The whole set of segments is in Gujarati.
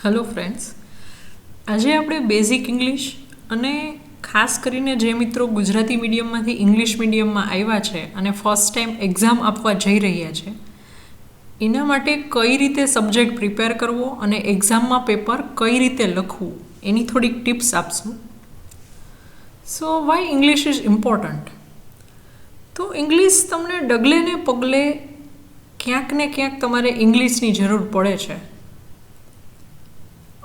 હેલો ફ્રેન્ડ્સ, આજે આપણે બેઝિક ઇંગ્લિશ અને ખાસ કરીને જે મિત્રો ગુજરાતી મીડિયમમાંથી ઇંગ્લિશ મીડિયમમાં આવ્યા છે અને ફર્સ્ટ ટાઈમ એક્ઝામ આપવા જઈ રહ્યા છે એના માટે કઈ રીતે સબ્જેક્ટ પ્રિપેર કરવો અને એક્ઝામમાં પેપર કઈ રીતે લખવું એની થોડીક ટિપ્સ આપશું. સો વાય ઇંગ્લિશ ઇઝ ઇમ્પોર્ટન્ટ. તો ઇંગ્લિશ તમને ડગલે ને પગલે ક્યાંક ને ક્યાંક તમારે ઇંગ્લિશની જરૂર પડે છે.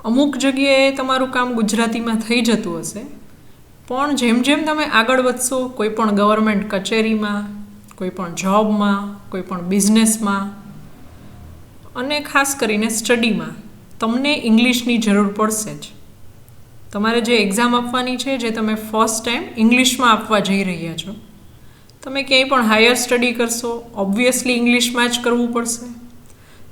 અમુક જગ્યાએ તમારું કામ ગુજરાતીમાં થઈ જતું હશે, પણ જેમ જેમ તમે આગળ વધશો કોઈ પણ ગવર્મેન્ટ કચેરીમાં, કોઈ પણ જોબમાં, કોઈ પણ બિઝનેસમાં અને ખાસ કરીને સ્ટડીમાં તમને ઇંગ્લિશની જરૂર પડશે જ. તમારે જે એક્ઝામ આપવાની છે, જે તમે ફર્સ્ટ ટાઈમ ઇંગ્લિશમાં આપવા જઈ રહ્યા છો, તમે ક્યાંય પણ હાયર સ્ટડી કરશો ઓબ્વિયસલી ઇંગ્લિશમાં જ કરવું પડશે.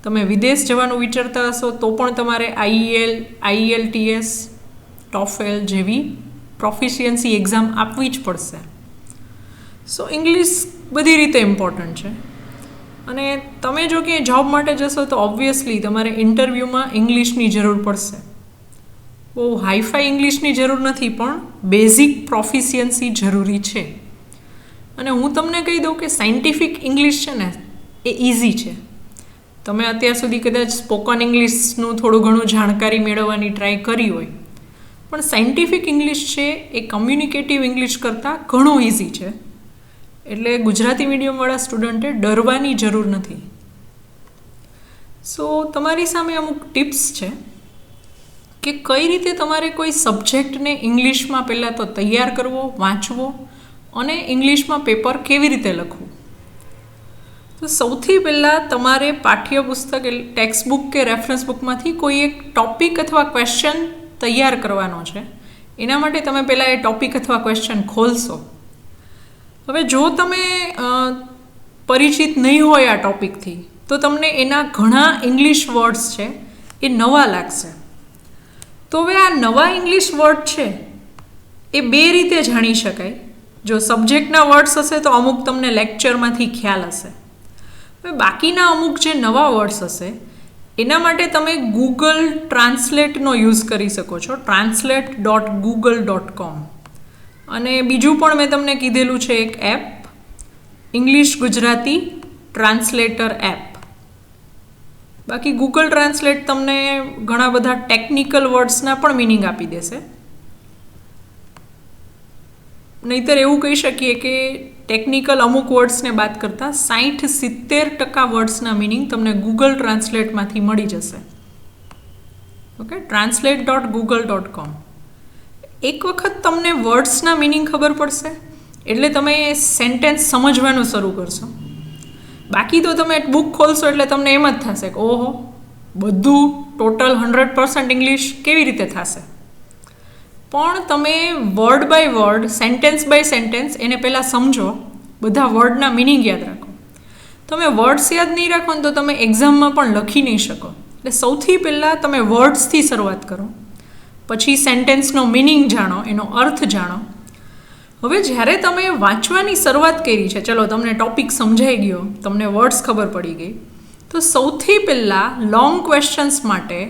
તમે વિદેશ જવાનું વિચારતા હશો તો પણ તમારે IELTS, TOEFL જેવી પ્રોફિશિયન્સી એક્ઝામ આપવી જ પડશે. સો ઇંગ્લિશ બધી રીતે ઇમ્પોર્ટન્ટ છે. અને તમે જો કે જોબ માટે જશો તો ઓબ્વિયસલી તમારે ઇન્ટરવ્યૂમાં ઇંગ્લિશની જરૂર પડશે. બહુ હાઈફાઈ ઇંગ્લિશની જરૂર નથી, પણ બેઝિક પ્રોફિશિયન્સી જરૂરી છે. અને હું તમને કહી દઉં કે સાયન્ટિફિક ઇંગ્લિશ છે ને એ ઇઝી છે. તમે અત્યાર સુધી કદાચ સ્પોકન ઇંગ્લિશનું થોડું ઘણું જાણકારી મેળવવાની ટ્રાય કરી હોય, પણ સાયન્ટિફિક ઇંગ્લિશ છે એ કમ્યુનિકેટિવ ઇંગ્લિશ કરતાં ઘણું ઇઝી છે. એટલે ગુજરાતી મીડિયમવાળા સ્ટુડન્ટે ડરવાની જરૂર નથી. સો તમારી સામે અમુક ટિપ્સ છે કે કઈ રીતે તમારે કોઈ સબ્જેક્ટને ઇંગ્લિશમાં પહેલાં તો તૈયાર કરવો, વાંચવો અને ઇંગ્લિશમાં પેપર કેવી રીતે લખવું. તો સૌથી પહેલાં તમારે પાઠ્યપુસ્તક ટેક્સ્ટબુક કે રેફરન્સ બુકમાંથી કોઈ એક ટૉપિક અથવા ક્વેશ્ચન તૈયાર કરવાનો છે. એના માટે તમે પહેલાં એ ટૉપિક અથવા ક્વેશ્ચન ખોલશો. હવે જો તમે પરિચિત નહીં હોય આ ટૉપિકથી તો તમને એના ઘણા ઇંગ્લિશ વર્ડ્સ છે એ નવા લાગશે. તો હવે આ નવા ઇંગ્લિશ વર્ડ છે એ બે રીતે જાણી શકાય. જો સબ્જેક્ટના વર્ડ્સ હશે તો અમુક તમને લેક્ચરમાંથી ખ્યાલ હશે. હવે બાકીના અમુક જે નવા વર્ડ્સ હશે એના માટે તમે ગૂગલ ટ્રાન્સલેટનો યુઝ કરી શકો છો, translate.google.com. અને બીજું પણ મેં તમને કીધેલું છે એક app, English Gujarati translator app. બાકી ગૂગલ ટ્રાન્સલેટ તમને ઘણા બધા ટેકનિકલ વર્ડ્સના પણ મિનિંગ આપી દેશે. નહીંતર એવું કહી શકીએ કે ટેકનિકલ અમુક વર્ડ્સને બાદ કરતાં 60-70% વર્ડ્સના મિનિંગ તમને ગૂગલ ટ્રાન્સલેટમાંથી મળી જશે. Okay, translate.google.com. એક વખત તમને વર્ડ્સના મિનિંગ ખબર પડશે એટલે તમે એ સેન્ટેન્સ સમજવાનું શરૂ કરશો. બાકી તો તમે બુક ખોલશો એટલે તમને એમ જ થશે કે ઓહો, બધું ટોટલ 100% ઇંગ્લિશ કેવી રીતે થશે. પણ તમે word by word, sentence by sentence એને પહેલાં સમજો, બધા વર્ડના મિનિંગ યાદ રાખો. તમે વર્ડ્સ યાદ નહીં રાખો ને તો તમે એક્ઝામમાં પણ લખી નહીં શકો. એટલે સૌથી પહેલાં તમે વર્ડ્સથી શરૂઆત કરો, પછી સેન્ટેન્સનો મિનિંગ જાણો, એનો અર્થ જાણો. હવે જ્યારે તમે વાંચવાની શરૂઆત કરી છે, ચલો તમને ટૉપિક સમજાઈ ગયો, તમને વર્ડ્સ ખબર પડી ગઈ, તો સૌથી પહેલાં લોંગ ક્વેશ્ચન્સ માટે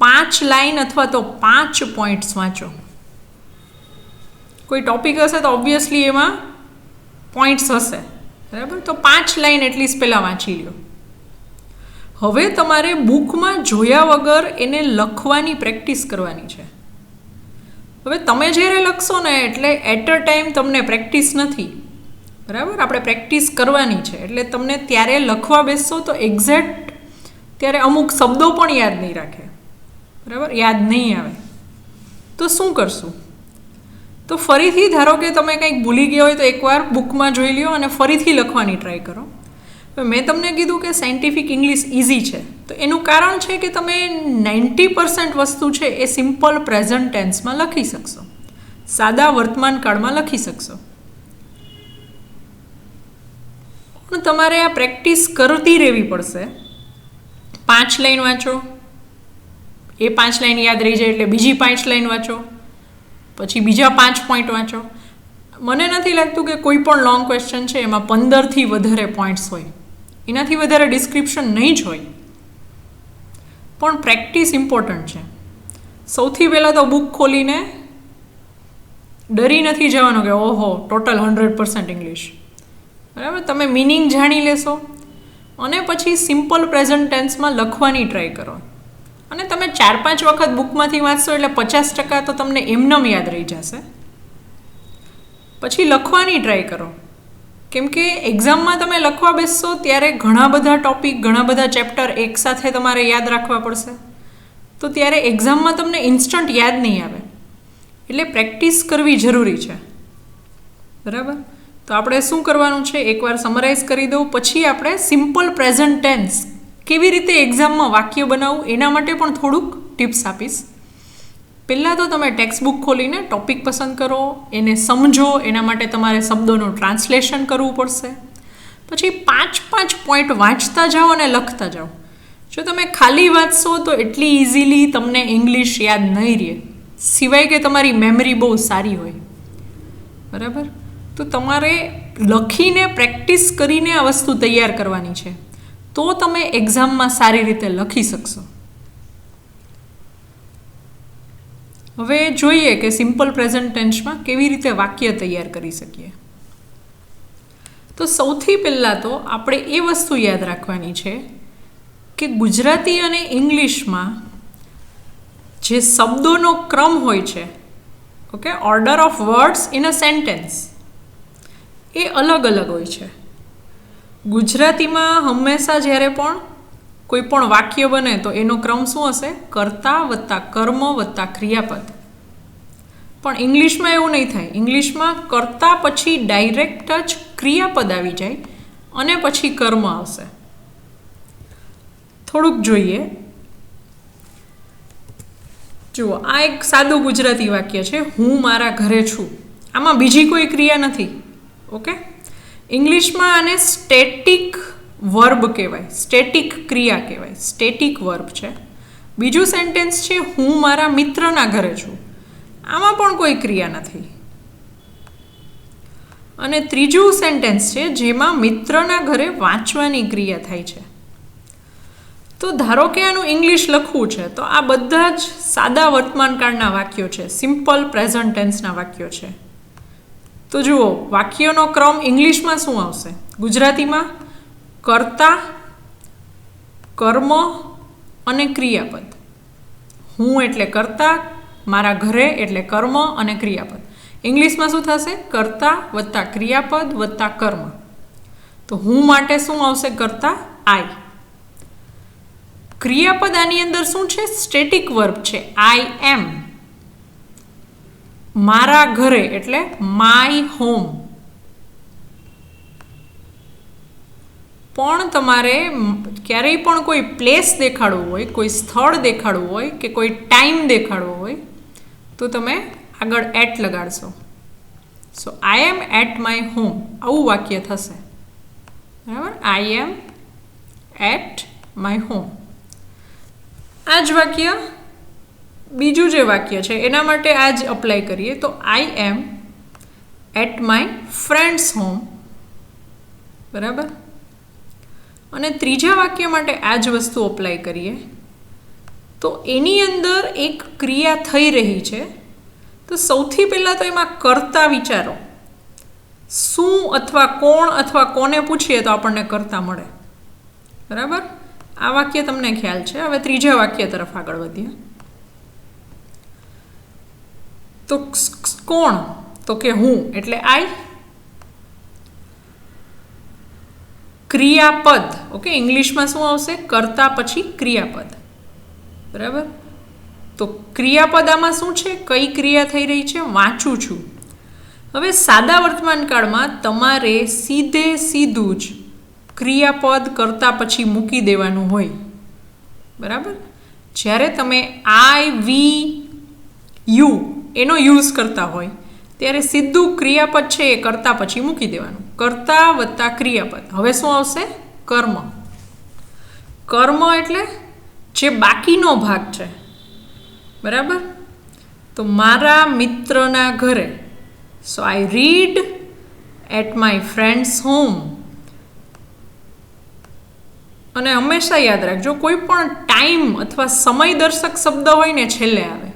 5 લાઈન અથવા તો 5 પોઈન્ટ્સ વાંચો. કોઈ ટૉપિક હશે તો ઓબ્વિયસલી એમાં પોઈન્ટ્સ હશે, બરાબર? તો 5 લાઈન એટલીસ્ટ પહેલાં વાંચી લો. હવે તમારે બુકમાં જોયા વગર એને લખવાની પ્રેક્ટિસ કરવાની છે. હવે તમે જ્યારે લખશો ને એટલે એટ અ ટાઈમ તમને પ્રેક્ટિસ નથી, બરાબર? આપણે પ્રેક્ટિસ કરવાની છે. એટલે તમને ત્યારે લખવા બેસશો તો એક્ઝેક્ટ ત્યારે અમુક શબ્દો પણ યાદ નહીં રાખે, બરાબર? યાદ નહીં આવે તો શું કરશું? તો ફરીથી ધારો કે તમે કંઈક ભૂલી ગયા હોય તો એકવાર બુકમાં જોઈ લ્યો અને ફરીથી લખવાની ટ્રાય કરો. મેં તમને કીધું કે સાયન્ટિફિક ઇંગ્લિશ ઇઝી છે, તો એનું કારણ છે કે તમે 90% વસ્તુ છે એ સિમ્પલ પ્રેઝન્ટ ટેન્સમાં લખી શકશો, સાદા વર્તમાન કાળમાં લખી શકશો. પણ તમારે આ પ્રેક્ટિસ કરતી રહેવી પડશે. 5 લાઈન વાંચો, એ 5 લાઈન યાદ રહી જાય એટલે બીજી 5 લાઈન વાંચો, પછી બીજા 5 પોઈન્ટ વાંચો. મને નથી લાગતું કે કોઈ પણ લોંગ ક્વેશ્ચન છે એમાં 15થી વધારે પોઈન્ટ્સ હોય, એનાથી વધારે ડિસ્ક્રિપ્શન નહીં જ હોય. પણ પ્રેક્ટિસ ઇમ્પોર્ટન્ટ છે. સૌથી પહેલાં તો બુક ખોલીને ડરી નથી જવાનો કે ઓહો ટોટલ 100% ઇંગ્લિશ, બરાબર. તમે મિનિંગ જાણી લેશો અને પછી સિમ્પલ પ્રેઝન્ટ ટેન્સમાં લખવાની ટ્રાય કરો. અને તમે 4-5 વખત બુકમાંથી વાંચશો એટલે 50% તો તમને એમનેમ યાદ રહી જશે. પછી લખવાની ટ્રાય કરો, કેમ કે એક્ઝામમાં તમે લખવા બેસશો ત્યારે ઘણા બધા ટોપિક, ઘણા બધા ચેપ્ટર એકસાથે તમારે યાદ રાખવા પડશે. તો ત્યારે એક્ઝામમાં તમને ઇન્સ્ટન્ટ યાદ નહીં આવે, એટલે પ્રેક્ટિસ કરવી જરૂરી છે, બરાબર. તો આપણે શું કરવાનું છે એકવાર સમરાઇઝ કરી દઉં, પછી આપણે સિમ્પલ પ્રેઝન્ટ ટેન્સ કેવી રીતે એક્ઝામમાં વાક્ય બનાવવું એના માટે પણ થોડુંક ટિપ્સ આપીશ. પહેલાં તો તમે ટેક્સ્ટ બુક ખોલીને ટોપિક પસંદ કરો, એને સમજો, એના માટે તમારે શબ્દોનું ટ્રાન્સલેશન કરવું પડશે. પછી 5-5 પોઈન્ટ વાંચતા જાઓ અને લખતા જાઓ. જો તમે ખાલી વાંચશો તો એટલી ઇઝીલી તમને ઇંગ્લિશ યાદ નહીં રહે, સિવાય કે તમારી મેમરી બહુ સારી હોય, બરાબર. તો તમારે લખીને પ્રેક્ટિસ કરીને આ વસ્તુ તૈયાર કરવાની છે, તો તમે એક્ઝામમાં સારી રીતે લખી શકશો. હવે જોઈએ કે સિમ્પલ પ્રેઝન્ટ ટેન્સમાં કેવી રીતે વાક્ય તૈયાર કરી શકીએ. તો સૌથી પહેલાં તો આપણે એ વસ્તુ યાદ રાખવાની છે કે ગુજરાતી અને ઇંગ્લિશમાં જે શબ્દોનો ક્રમ હોય છે, okay, order of words in a sentence, એ અલગ અલગ હોય છે. ગુજરાતીમાં હંમેશા જ્યારે પણ કોઈ પણ વાક્ય બને તો એનો ક્રમ શું હશે? કર્તા વત્તા કર્મ વત્તા ક્રિયાપદ. પણ ઇંગ્લિશમાં એવું નહીં થાય. ઇંગ્લિશમાં કર્તા પછી ડાયરેક્ટ જ ક્રિયાપદ આવી જાય અને પછી કર્મ આવશે. થોડુંક જોઈએ. જુઓ, આ એક સાદું ગુજરાતી વાક્ય છે, હું મારા ઘરે છું. આમાં બીજી કોઈ ક્રિયા નથી, ઓકે. ઇંગ્લિશમાં આને સ્ટેટિક વર્બ કહેવાય, સ્ટેટિક ક્રિયા કહેવાય, સ્ટેટિક વર્બ છે. બીજું સેન્ટેન્સ છે હું મારા મિત્રના ઘરે છું. આમાં પણ કોઈ ક્રિયા નથી. અને ત્રીજું સેન્ટેન્સ છે જેમાં મિત્રના ઘરે વાંચવાની ક્રિયા થાય છે. તો ધારો કે આનું ઇંગ્લિશ લખવું છે તો આ બધા જ સાદા વર્તમાનકાળના વાક્યો છે, સિમ્પલ પ્રેઝન્ટ ટેન્સના વાક્યો છે. તો જુઓ, વાક્યનો ક્રમ ઇંગ્લિશમાં શું આવશે? ગુજરાતીમાં કર્તા, કર્મ અને ક્રિયાપદ. હું એટલે કર્તા, મારા ઘરે એટલે કર્મ અને ક્રિયાપદ. ઇંગ્લિશમાં શું થશે? કર્તા વત્તા ક્રિયાપદ વત્તા કર્મ. તો હું માટે શું આવશે? કર્તા, આઈ. ક્રિયાપદ આની અંદર શું છે? સ્ટેટિક વર્બ છે, આઈ એમ. મારા ઘરે એટલે માય હોમ. પણ તમારે ક્યારેય પણ કોઈ પ્લેસ દેખાડવું હોય, કોઈ સ્થળ દેખાડવું હોય કે કોઈ ટાઈમ દેખાડવો હોય તો તમે આગળ એટ લગાડશો. So I am at my home, આવું વાક્ય થશે, બરાબર. I am at my home. આ જ વાક્ય બીજું જે વાક્ય છે એના માટે આ જ અપ્લાય કરીએ તો આઈ am at my friends home, બરાબર. અને ત્રીજા વાક્ય માટે આ જ વસ્તુ અપ્લાય કરીએ તો એની અંદર એક ક્રિયા થઈ રહી છે. તો સૌથી પહેલાં તો એમાં કર્તા વિચારો. શું અથવા કોણ અથવા કોને પૂછીએ તો આપણને કર્તા મળે, બરાબર. આ વાક્ય તમને ખ્યાલ છે. હવે ત્રીજા વાક્ય તરફ આગળ વધીએ. તો કોણ? તો કે હું એટલે આઈ. ક્રિયાપદ, ઓકે, ઇંગ્લિશમાં શું આવશે? કર્તા પછી ક્રિયાપદ, બરાબર. તો ક્રિયાપદ આમાં શું છે? કઈ ક્રિયા થઈ રહી છે? વાંચું છું. હવે સાદા વર્તમાન કાળમાં તમારે સીધે સીધું જ ક્રિયાપદ કર્તા પછી મૂકી દેવાનું હોય, બરાબર. જ્યારે તમે આઈ, વી, યુ એનો યુઝ કરતા હોય ત્યારે સીધું ક્રિયાપદ છે એ કર્તા પછી મૂકી દેવાનું. કર્તા વત્તા ક્રિયાપદ. હવે શું આવશે? કર્મ. કર્મ એટલે જે બાકીનો ભાગ છે, બરાબર. તો મારા મિત્રના ઘરે, so I read at my friends home. અને હંમેશા યાદ રાખજો, કોઈ પણ ટાઈમ અથવા સમય દર્શક શબ્દ હોય ને છેલ્લે આવે,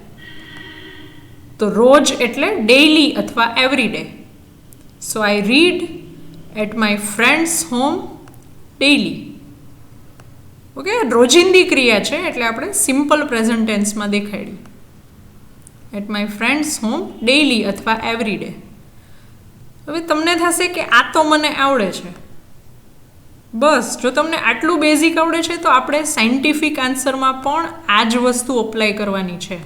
તો રોજ એટલે ડેઈલી અથવા everyday. So I read at my friends home daily. Okay, રોજિંદી ક્રિયા છે એટલે આપણે સિમ્પલ પ્રેઝન્ટ ટેન્સમાં દેખાડી. At my friends home daily અથવા એવરીડે. હવે તમને થશે કે આ તો મને આવડે છે. બસ, જો તમને આટલું બેઝિક આવડે છે તો આપણે સાયન્ટિફિક આન્સરમાં પણ આ જ વસ્તુ અપ્લાય કરવાની છે.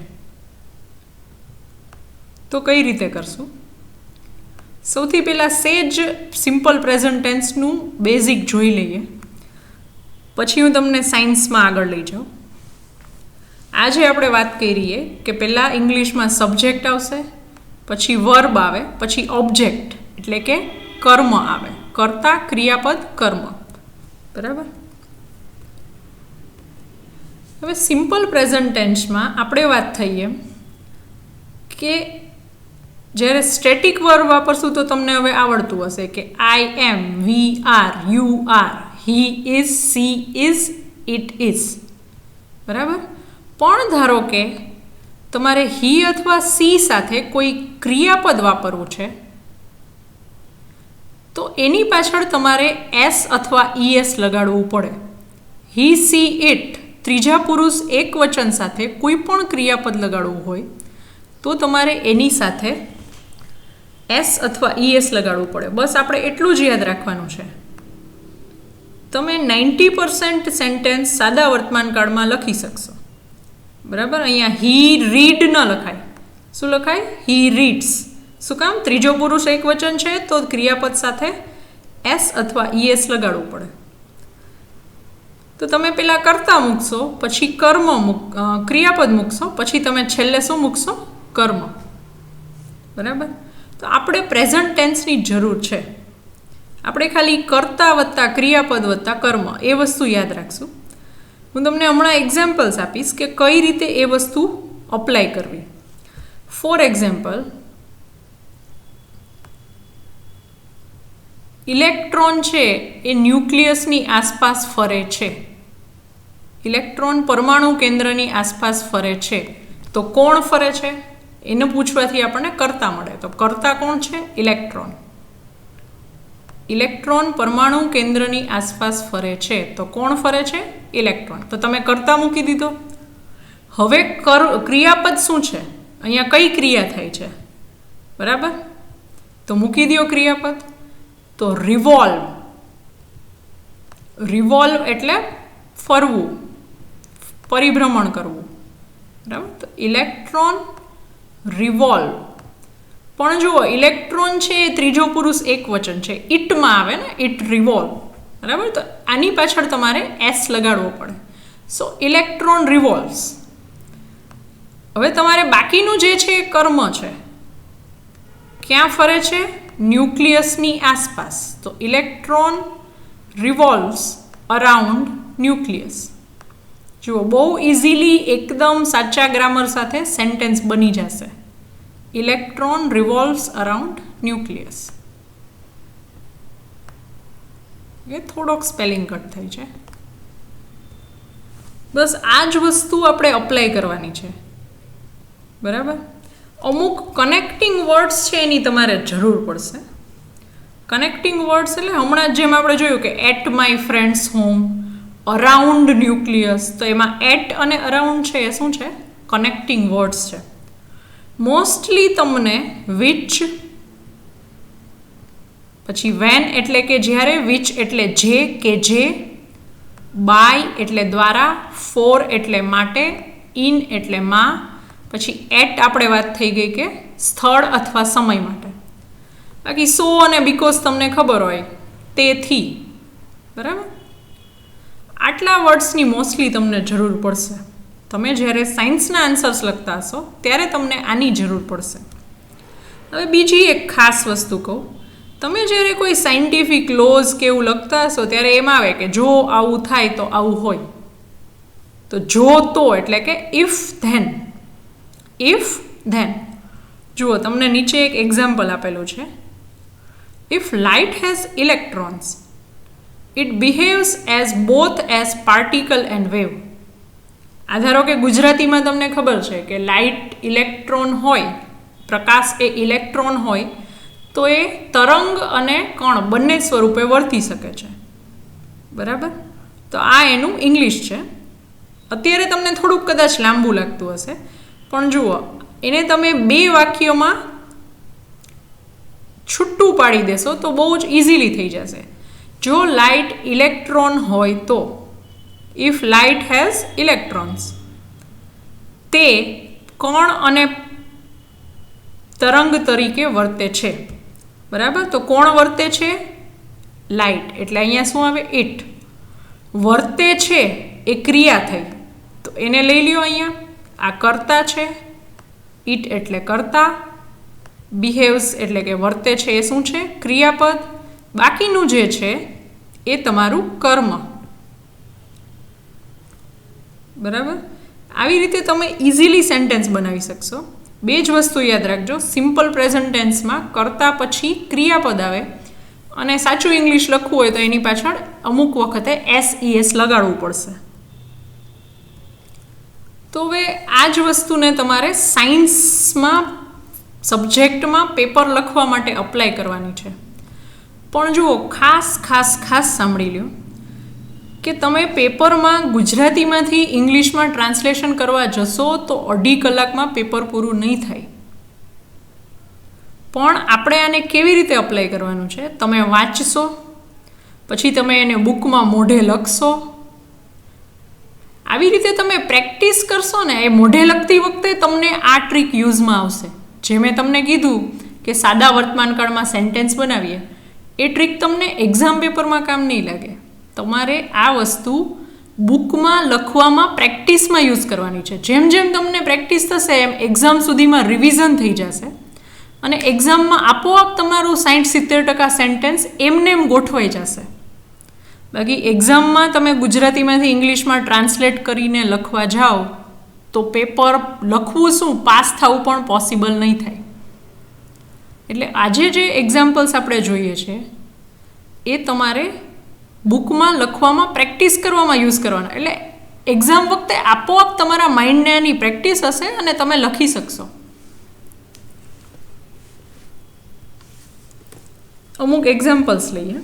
તો કઈ રીતે કરશું? સૌથી પહેલાં સેજ સિમ્પલ પ્રેઝન્ટ ટેન્સનું બેઝિક જોઈ લઈએ, પછી હું તમને સાયન્સમાં આગળ લઈ જાઉં. આજે આપણે વાત કરીએ કે પહેલાં ઇંગ્લિશમાં સબ્જેક્ટ આવશે, પછી વર્બ આવે, પછી ઓબ્જેક્ટ એટલે કે કર્મ આવે, કર્તા, ક્રિયાપદ, કર્મ. બરાબર? હવે સિમ્પલ પ્રેઝન્ટ ટેન્સમાં આપણે વાત થઈએ કે જ્યારે સ્ટેટિક વર્બ વાપરશું તો તમને હવે આવડતું હશે કે I am, we are, you are, he is, she is, it is. બરાબર? પણ ધારો કે તમારે હી અથવા સી સાથે કોઈ ક્રિયાપદ વાપરવું છે, તો એની પાછળ તમારે એસ અથવા ઈએસ લગાડવું પડે. હી, સી, ઇટ ત્રીજા પુરુષ એક વચન સાથે કોઈ પણ ક્રિયાપદ લગાડવું હોય તો તમારે એની સાથે એસ અથવા ઈએસ લગાડવું પડે. બસ આપણે એટલું જ યાદ રાખવાનું છે. તમે 90% સેન્ટેન્સ સાદા વર્તમાન કાળમાં લખી શકશો. બરાબર? અહીંયા હી રીડ ન લખાય. શું લખાય? હી રીડ્સ. શું કામ? ત્રીજો પુરુષ એક વચન છે તો ક્રિયાપદ સાથે એસ અથવા ઈએસ લગાડવું પડે. તો તમે પહેલાં કર્તા મૂકશો, પછી ક્રિયાપદ મૂકશો, પછી તમે છેલ્લે શું મૂકશો? કર્મ. બરાબર? તો આપણે પ્રેઝન્ટ ટેન્સની જરૂર છે. આપણે ખાલી કર્તા વત્તા ક્રિયાપદ વત્તા કર્મ એ વસ્તુ યાદ રાખશું. હું તમને હમણાં એક્ઝામ્પલ્સ આપીશ કે કઈ રીતે એ વસ્તુ અપ્લાય કરવી. ફોર એક્ઝામ્પલ, ઇલેક્ટ્રોન છે એ ન્યુક્લિયસની આસપાસ ફરે છે. ઇલેક્ટ્રોન પરમાણુ કેન્દ્રની આસપાસ ફરે છે. તો કોણ ફરે છે? એને પૂછવાથી આપણને કર્તા મળે. તો કર્તા કોણ છે? ઇલેક્ટ્રોન. ઇલેક્ટ્રોન પરમાણુ કેન્દ્રની આસપાસ ફરે છે. તો કોણ ફરે છે? ઇલેક્ટ્રોન. તો તમે કર્તા મૂકી દીધો. હવે ક્રિયાપદ શું છે? અહીંયા કઈ ક્રિયા થાય છે? બરાબર? તો મૂકી દો ક્રિયાપદ. તો રિવોલ્વ. રિવોલ્વ એટલે ફરવું, પરિભ્રમણ કરવું. બરાબર? તો ઇલેક્ટ્રોન રિવોલ્વ. પણ જુઓ, ઇલેક્ટ્રોન છે એ ત્રીજો પુરુષ એક વચન છે, ઇટમાં આવે ને, ઇટ રિવોલ્વ. બરાબર? તો આની પાછળ તમારે એસ લગાડવો પડે. સો ઇલેક્ટ્રોન રિવોલ્વ્સ. હવે તમારે બાકીનું જે છે એ કર્મ છે. ક્યાં ફરે છે? ન્યુક્લિયસની આસપાસ. તો ઇલેક્ટ્રોન રિવોલ્વ્સ અરાઉન્ડ ન્યુક્લિયસ. જુઓ, બહુ ઇઝીલી એકદમ સાચા ગ્રામર સાથે સેન્ટેન્સ બની જશે. Electron revolves around nucleus. એ થોડોક સ્પેલિંગ કટ થઈ છે. બસ આ જ વસ્તુ આપણે અપ્લાય કરવાની છે. બરાબર? અમુક કનેક્ટિંગ વર્ડ્સ છે એની તમારે જરૂર પડશે. કનેક્ટિંગ વર્ડ્સ એટલે હમણાં જેમ આપણે જોયું કે at my friends home, around nucleus, તો એમાં એટ અને અરાઉન્ડ છે એ શું છે? કનેક્ટિંગ વર્ડ્સ છે. મોસ્ટલી તમને વિચ, પછી વેન એટલે કે જ્યારે, વિચ એટલે જે કે જે, બાય એટલે દ્વારા, ફોર એટલે માટે, ઇન એટલે માં, પછી એટ આપણે વાત થઈ ગઈ કે સ્થળ અથવા સમય માટે. બાકી સો અને બીકોઝ તમને ખબર હોય, તેથી. બરાબર? આટલા વર્ડ્સની મોસ્ટલી તમને જરૂર પડશે. તમે જ્યારે સાયન્સના આન્સર્સ લખતા હશો ત્યારે તમને આની જરૂર પડશે. હવે બીજી એક ખાસ વસ્તુ કહું, તમે જ્યારે કોઈ સાયન્ટિફિક લોઝ કે એવું લખતા હશો ત્યારે એમ આવે કે જો આવું થાય તો આવું હોય. તો જો તો એટલે કે ઇફ ધેન. If than. જુઓ, તમને નીચે એક એક્ઝામ્પલ આપેલું છે. If light has electrons, it બિહેવ્સ as both as particle and wave. આ ધારો કે ગુજરાતીમાં તમને ખબર છે કે લાઇટ ઇલેક્ટ્રોન હોય, પ્રકાશ એ ઇલેક્ટ્રોન હોય, તો એ તરંગ અને કણ બંને સ્વરૂપે વર્તી શકે છે. બરાબર? તો આ એનું ઇંગ્લિશ છે. અત્યારે તમને થોડુંક કદાચ લાંબુ લાગતું હશે, પણ જુઓ, એને તમે 2 વાક્યોમાં છૂટું પાડી દેશો તો બહુ જ ઇઝીલી થઈ જશે. જો લાઇટ ઇલેક્ટ્રોન હોય તો, ઇફ લાઇટ હેઝ ઇલેક્ટ્રોન્સ, તે કણ અને તરંગ તરીકે વર્તે છે. બરાબર? તો કોણ વર્તે છે? લાઇટ. એટલે અહીંયા શું આવે? ઇટ. વર્તે છે એ ક્રિયા થઈ, તો એને લઈ લ્યો અહીંયા. આ કર્તા છે, ઇટ એટલે કર્તા, બિહેવ્સ એટલે કે વર્તે છે એ શું છે? ક્રિયાપદ. બાકીનું જે છે એ તમારું કર્મ. બરાબર? આવી રીતે તમે ઇઝીલી સેન્ટેન્સ બનાવી શકશો. 2 જ વસ્તુ યાદ રાખજો. સિમ્પલ પ્રેઝન્ટ ટેન્સમાં કર્તા પછી ક્રિયાપદ આવે, અને સાચું ઇંગ્લિશ લખવું હોય તો એની પાછળ અમુક વખતે SES લગાડવું પડશે. તો હવે આ જ વસ્તુને તમારે સાયન્સમાં સબ્જેક્ટમાં પેપર લખવા માટે અપ્લાય કરવાની છે. પણ જુઓ, ખાસ સાંભળી લ્યો કે તમે પેપરમાં ગુજરાતીમાંથી ઇંગ્લિશમાં ટ્રાન્સલેશન કરવા જશો તો 2.5 કલાકમાં પેપર પૂરું નહીં થાય. પણ આપણે આને કેવી રીતે અપ્લાય કરવાનું છે? તમે વાંચશો, પછી તમે એને બુકમાં મોઢે લખશો. આવી રીતે તમે પ્રેક્ટિસ કરશો ને, એ મોઢે લખતી વખતે તમને આ ટ્રીક યુઝમાં આવશે. જે મેં તમને કીધું કે સાદા વર્તમાનકાળમાં સેન્ટેન્સ બનાવીએ, એ ટ્રીક તમને એક્ઝામ પેપરમાં કામ નહીં લાગે. તમારે આ વસ્તુ બુકમાં લખવામાં પ્રેક્ટિસમાં યુઝ કરવાની છે. જેમ જેમ તમને પ્રેક્ટિસ થશે એમ એક્ઝામ સુધીમાં રિવિઝન થઈ જશે, અને એક્ઝામમાં આપોઆપ તમારું 60-70% સેન્ટેન્સ એમને એમ ગોઠવાઈ જશે. બાકી એક્ઝામમાં તમે ગુજરાતીમાંથી ઇંગ્લિશમાં ટ્રાન્સલેટ કરીને લખવા જાઓ તો પેપર લખવું શું, પાસ થવું પણ પોસિબલ નહીં થાય. એટલે આજે જે એક્ઝામ્પલ્સ આપણે જોઈએ છે એ તમારે બુકમાં લખવામાં પ્રેક્ટિસ કરવામાં યુઝ કરવાના. એટલે એક્ઝામ વખતે આપોઆપ તમારા માઇન્ડને એની પ્રેક્ટિસ હશે અને તમે લખી શકશો. અમુક એક્ઝામ્પલ્સ લઈએ.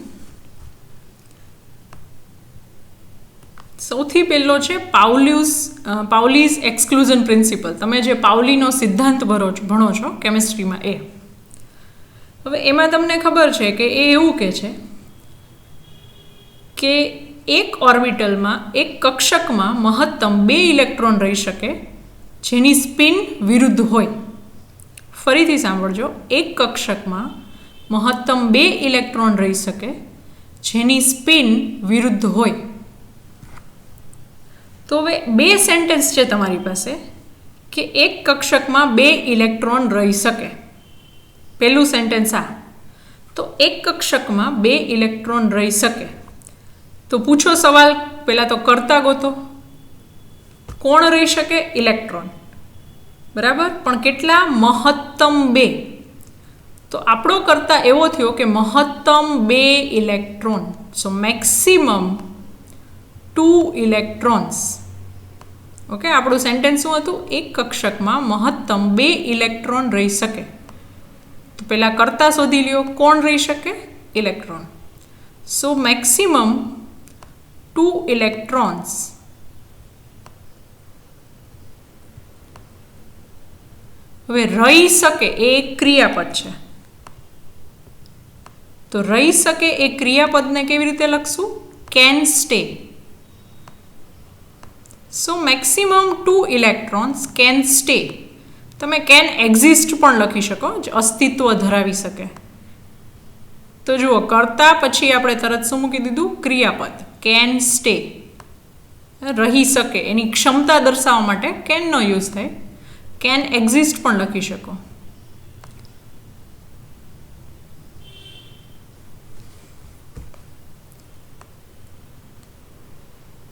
સૌથી પહેલો છે પાઉલીઝ એક્સક્લુઝન પ્રિન્સિપલ. તમે જે પાઉલીનો સિદ્ધાંત ભણો છો કેમિસ્ટ્રીમાં એ. હવે એમાં તમને ખબર છે કે એ એવું કહે છે કે એક ઓર્બિટલમાં, એક કક્ષકમાં મહત્તમ 2 ઇલેક્ટ્રોન રહી શકે જેની સ્પિન વિરુદ્ધ હોય. ફરીથી સાંભળજો, એક કક્ષકમાં મહત્તમ 2 ઇલેક્ટ્રોન રહી શકે જેની સ્પિન વિરુદ્ધ હોય. તો હવે 2 સેન્ટેન્સ છે તમારી પાસે કે એક કક્ષકમાં 2 ઇલેક્ટ્રોન રહી શકે. પહેલું સેન્ટેન્સ આ. તો એક કક્ષકમાં 2 ઇલેક્ટ્રોન રહી શકે. તો પૂછો સવાલ, પહેલાં તો કર્તા ગોતો. કોણ રહી શકે? ઇલેક્ટ્રોન. બરાબર? પણ કેટલા? મહત્તમ 2. તો આપણો કર્તા એવો થયો કે મહત્તમ 2 ઇલેક્ટ્રોન. સો મેક્સિમમ 2 ઇલેક્ટ્રોન્સ. ઓકે, આપણું સેન્ટેન્સ શું હતું? એક કક્ષકમાં મહત્તમ 2 ઇલેક્ટ્રોન રહી શકે. તો પહેલાં કર્તા શોધી લ્યો. કોણ રહી શકે? ઇલેક્ટ્રોન. સો મેક્સિમમ 2 ઇલેક્ટ્રોન્સ. હવે રહી શકે એ એક ક્રિયાપદ છે. તો રહી શકે એ ક્રિયાપદને કેવી રીતે લખશું? Can stay. So maximum 2 electrons can stay. તમે કેન એક્ઝિસ્ટ પણ લખી શકો, જે અસ્તિત્વ ધરાવી શકે. તો જુઓ, કર્તા પછી આપણે તરત શું મૂકી દીધું? ક્રિયાપદ. Can stay. રહી શકે એની ક્ષમતા દર્શાવવા માટે કેનનો યુઝ થાય. કેન એક્ઝિસ્ટ પણ લખી શકો.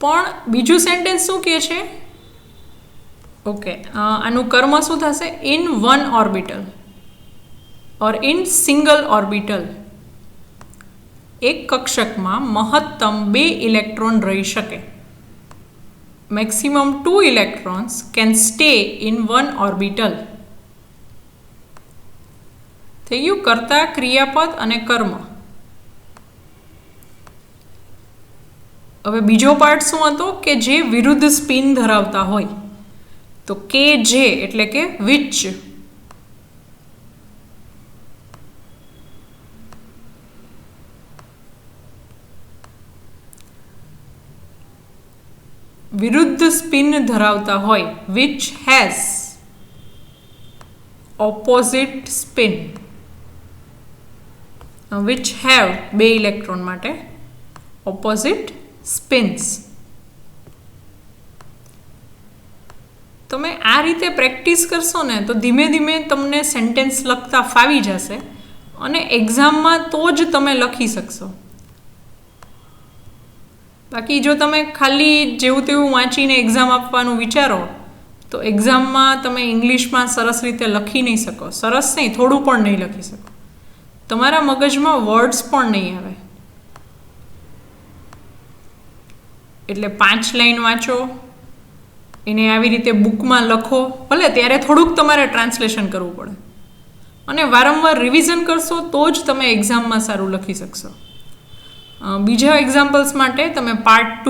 પણ બીજું સેન્ટેન્સ શું કહે છે? ઓકે, આનું કર્મ શું થશે? In 1 orbital or in single orbital. એક કક્ષકમાં મહત્તમ 2 ઇલેક્ટ્રોન રહી શકે. Maximum 2 electrons can stay in one orbital. થઈ ગયું કર્તા, ક્રિયાપદ અને કર્મ. હવે બીજો પાર્ટ શું હતો કે જે વિરુદ્ધ સ્પિન ધરાવતા હોય, તો કે જે એટલે કે which. વિરુદ્ધ સ્પિન ધરાવતા હોય which has opposite spin, which have 2 electron માટે opposite spins. તમે આ રીતે પ્રેક્ટિસ કરશો ને તો ધીમે ધીમે તમને સેન્ટેન્સ લખતા ફાવી જશે અને એક્ઝામમાં તો જ તમે લખી શકશો. બાકી જો તમે ખાલી જેવું તેવું વાંચીને એક્ઝામ આપવાનું વિચારો તો એક્ઝામમાં તમે ઇંગ્લિશમાં સરસ રીતે લખી નહીં શકો. સરસ નહીં, થોડું પણ નહીં લખી શકો. તમારા મગજમાં વર્ડ્સ પણ નહીં આવે. એટલે 5 લાઈન વાંચો, એને આવી રીતે બુકમાં લખો, ભલે ત્યારે થોડુંક તમારે ટ્રાન્સલેશન કરવું પડે, અને વારંવાર રિવિઝન કરશો તો જ તમે એક્ઝામમાં સારું લખી શકશો. બીજા એક્ઝામ્પલ્સ માટે તમે પાર્ટ 2